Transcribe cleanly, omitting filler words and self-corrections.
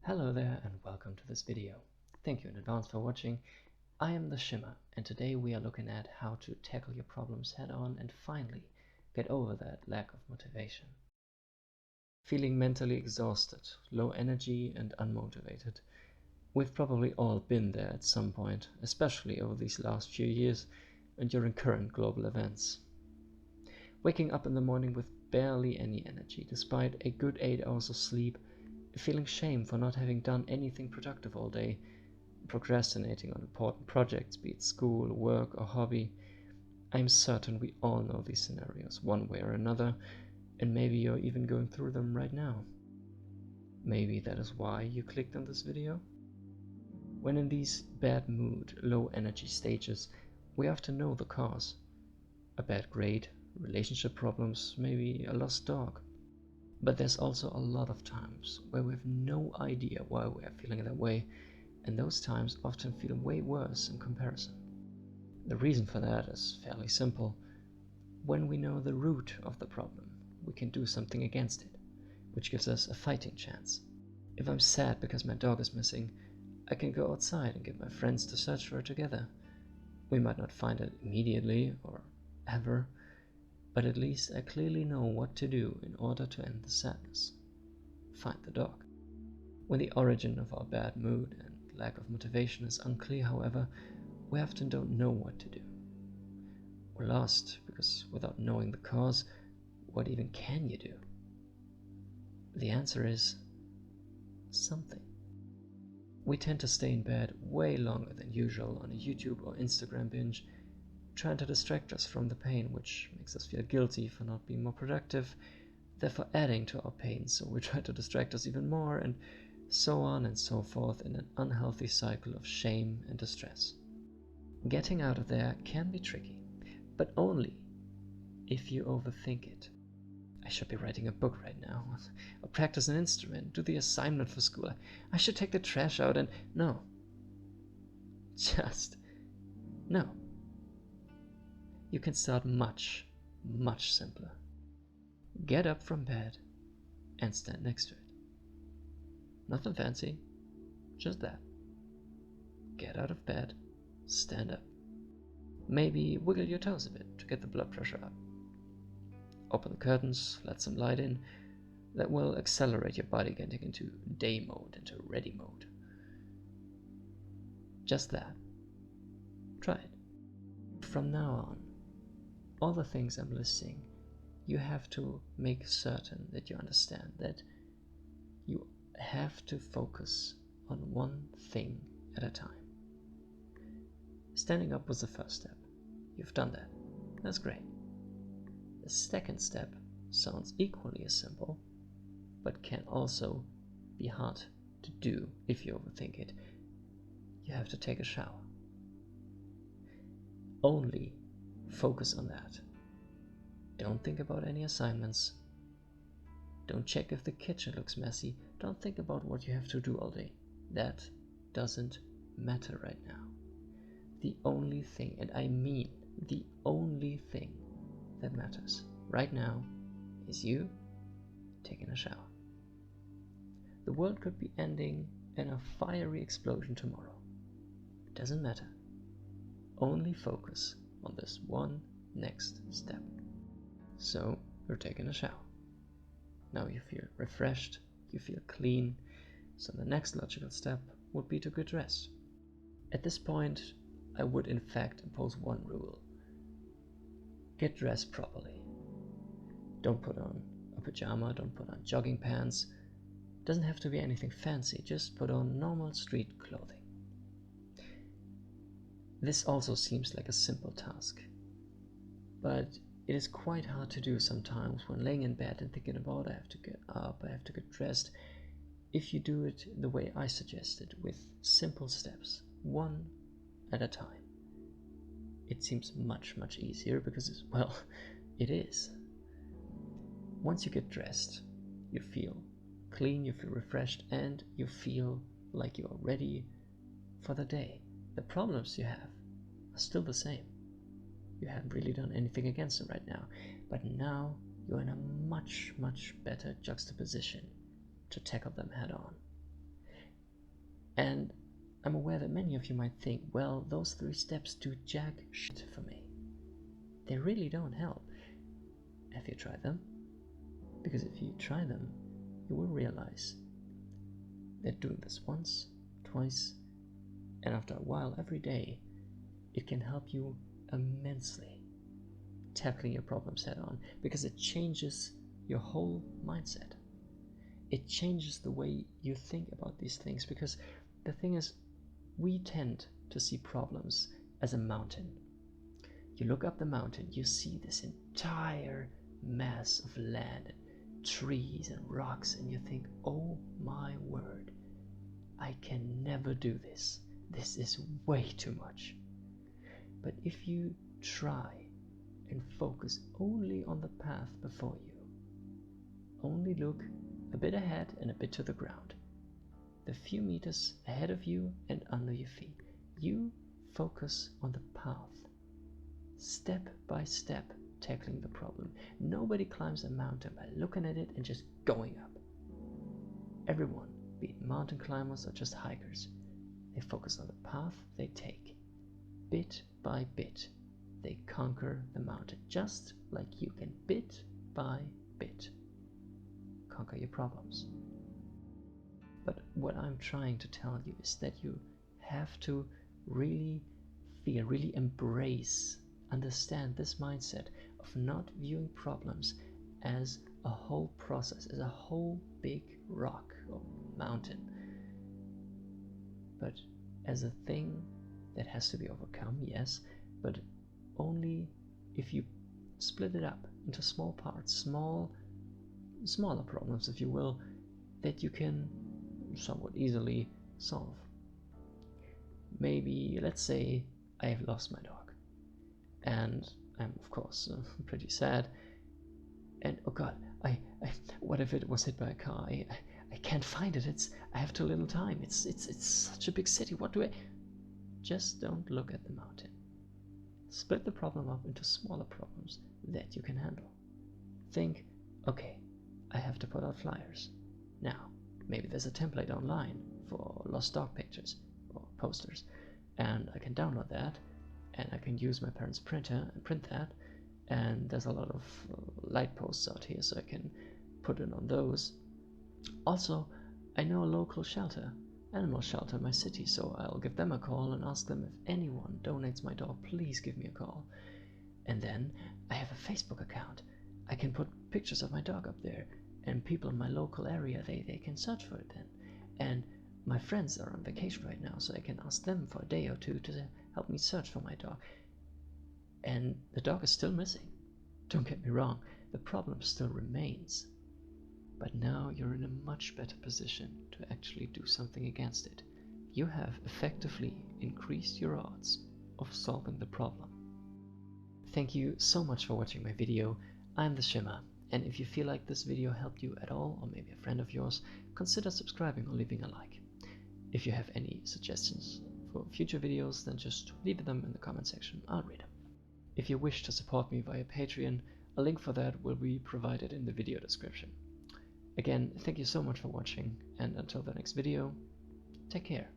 Hello there and welcome to this video. Thank you in advance for watching. I am the Shimmer and today we are looking at how to tackle your problems head on and finally get over that lack of motivation. Feeling mentally exhausted, low energy and unmotivated. We've probably all been there at some point, especially over these last few years and during current global events. Waking up in the morning with barely any energy despite a good 8 hours of sleep, feeling shame for not having done anything productive all day, procrastinating on important projects, be it school, work or hobby. I'm certain we all know these scenarios one way or another, and maybe you're even going through them right now. Maybe that is why you clicked on this video. When in these bad mood, low energy stages, we often know the cause. A bad grade, relationship problems, maybe a lost dog. But there's also a lot of times where we have no idea why we are feeling that way, and those times often feel way worse in comparison. The reason for that is fairly simple. When we know the root of the problem, we can do something against it, which gives us a fighting chance. If I'm sad because my dog is missing, I can go outside and get my friends to search for it together. We might not find it immediately or ever, but at least I clearly know what to do in order to end the sadness. Find the dog. When the origin of our bad mood and lack of motivation is unclear, however, we often don't know what to do. We're lost because without knowing the cause, what even can you do? The answer is something. We tend to stay in bed way longer than usual on a YouTube or Instagram binge, trying to distract us from the pain, which makes us feel guilty for not being more productive, therefore adding to our pain, so we try to distract us even more, and so on and so forth in an unhealthy cycle of shame and distress. Getting out of there can be tricky, but only if you overthink it. I should be writing a book right now, or practice an instrument, do the assignment for school. I should take the trash out and no. Just no. You can start much, much simpler. Get up from bed and stand next to it. Nothing fancy, just that. Get out of bed, stand up. Maybe wiggle your toes a bit to get the blood pressure up. Open the curtains, let some light in. That will accelerate your body getting into day mode, into ready mode. Just that. Try it. From now on, all the things I'm listing, you have to make certain that you understand that you have to focus on one thing at a time. Standing up was the first step. You've done that. That's great. The second step sounds equally as simple, but can also be hard to do if you overthink it. You have to take a shower. Only focus on that. Don't think about any assignments. Don't check if the kitchen looks messy. Don't think about what you have to do all day. That doesn't matter right now. The only thing, and I mean the only thing that matters right now is you taking a shower. The world could be ending in a fiery explosion tomorrow. It doesn't matter. Only focus on this one next step. So you're taking a shower. Now you feel refreshed, you feel clean, so the next logical step would be to get dressed. At this point, I would in fact impose one rule. Get dressed properly. Don't put on a pajama, don't put on jogging pants. It doesn't have to be anything fancy, just put on normal street clothing. This also seems like a simple task, but it is quite hard to do sometimes when laying in bed and thinking about I have to get up, I have to get dressed. If you do it the way I suggested, with simple steps, one at a time, it seems much, much easier because, well, it is. Once you get dressed, you feel clean, you feel refreshed, and you feel like you're ready for the day. The problems you have are still the same. You haven't really done anything against them right now, but now you're in a much, much better juxtaposition to tackle them head on. And I'm aware that many of you might think, well, those 3 steps do jack shit for me. They really don't help. Have you tried them? Because if you try them, you will realize that doing this once, twice, and after a while every day, it can help you immensely tackling your problems head on, because it changes your whole mindset. It changes the way you think about these things, because the thing is, we tend to see problems as a mountain. You look up the mountain, you see this entire mass of land, trees and rocks, and you think, oh my word, I can never do this. This is way too much. But if you try and focus only on the path before you, only look a bit ahead and a bit to the ground, the few meters ahead of you and under your feet, you focus on the path, step by step tackling the problem. Nobody climbs a mountain by looking at it and just going up. Everyone, be it mountain climbers or just hikers, they focus on the path they take. Bit by bit, they conquer the mountain, just like you can bit by bit conquer your problems. But what I'm trying to tell you is that you have to really feel, really embrace, understand this mindset of not viewing problems as a whole process, as a whole big rock or mountain, but as a thing that has to be overcome, yes, but only if you split it up into small parts, smaller problems, if you will, that you can somewhat easily solve. Maybe, let's say, I have lost my dog, and I'm of course pretty sad, and oh god, what if it was hit by a car? I can't find it. I have too little time. It's such a big city. What do I? Just don't look at the mountain. Split the problem up into smaller problems that you can handle. Think, okay, I have to put out flyers. Now, maybe there's a template online for lost dog pictures or posters, and I can download that, and I can use my parents' printer and print that, and there's a lot of light posts out here, so I can put it on those. Also, I know a local shelter, animal shelter in my city, so I'll give them a call and ask them if anyone donates my dog, please give me a call. And then I have a Facebook account. I can put pictures of my dog up there, and people in my local area, they can search for it then. And my friends are on vacation right now, so I can ask them for a day or two to help me search for my dog. And the dog is still missing. Don't get me wrong, the problem still remains. But now you're in a much better position to actually do something against it. You have effectively increased your odds of solving the problem. Thank you so much for watching my video. I'm the Shimmer, and if you feel like this video helped you at all, or maybe a friend of yours, consider subscribing or leaving a like. If you have any suggestions for future videos, then just leave them in the comment section. I'll read them. If you wish to support me via Patreon, a link for that will be provided in the video description. Again, thank you so much for watching, and until the next video, take care.